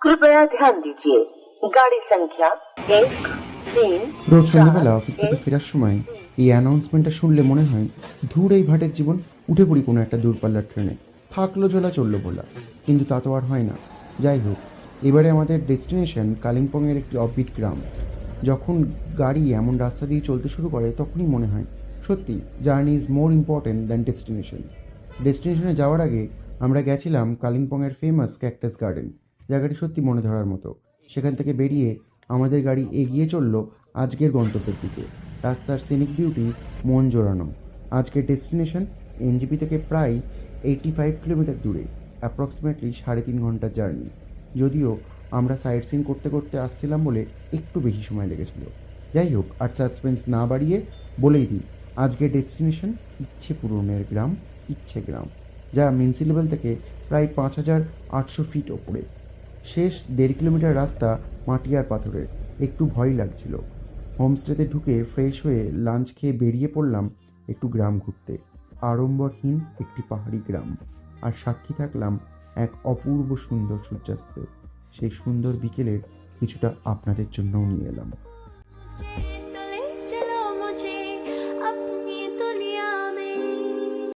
कृपया ध्यान दीजिए गाड़ी संख्या 1, 3, রোজ সন্ধ্যাবেলা অফিস থেকে ফেরার সময় এই অ্যানাউন্সমেন্টটা শুনলে মনে হয় ধুর এই ভাটের জীবন, উঠে পড়ি কোনো একটা দূরপাল্লার ট্রেনে, থাকলো ঝোলা চললো ভোলা। কিন্তু তা তো আর হয় না। যাই হোক, এবারে আমাদের ডেস্টিনেশন কালিম্পংয়ের একটি অফবিট গ্রাম। যখন গাড়ি এমন রাস্তা দিয়ে চলতে শুরু করে তখনই মনে হয় সত্যি journey is more important than destination. ডেস্টিনেশনে যাওয়ার আগে আমরা গেছিলাম কালিম্পংয়ের ফেমাস ক্যাকটাস গার্ডেন। জায়গাটি সত্যি মনে ধরার মতো। সেখান থেকে বেরিয়ে আমাদের গাড়ি এগিয়ে চলল আজকের গন্তব্যের দিকে। রাস্তার সিনিক বিউটি মন জোড়ানো। আজকের ডেস্টিনেশন এনজিপি থেকে প্রায় 85 কিলোমিটার দূরে, অ্যাপ্রক্সিমেটলি 3.5 ঘন্টার জার্নি। যদিও আমরা সাইট সিন করতে করতে আসছিলাম বলে একটু বেশি সময় লেগেছিল। যাই হোক, আর সাসপেন্স না বাড়িয়ে বলেই দিই, আজকের ডেস্টিনেশন ইচ্ছে পূরণের গ্রাম, ইচ্ছে গ্রাম, যা মিন সি লেভেল থেকে প্রায় 5,800 ফিট ওপরে। শেষ 1.5 কিলোমিটার রাস্তা মাটি আর পাথরের, একটু ভয় লাগছিল। হোমস্টেতে ঢুকে ফ্রেশ হয়ে লাঞ্চ খেয়ে বেরিয়ে পড়লাম একটু গ্রাম ঘুরতে। আড়ম্বরহীন একটি পাহাড়ি গ্রাম, আর সাক্ষী থাকলাম এক অপূর্ব সুন্দর সূর্যাস্তের। সেই সুন্দর বিকেলের কিছুটা আপনাদের জন্যও নিয়ে এলাম।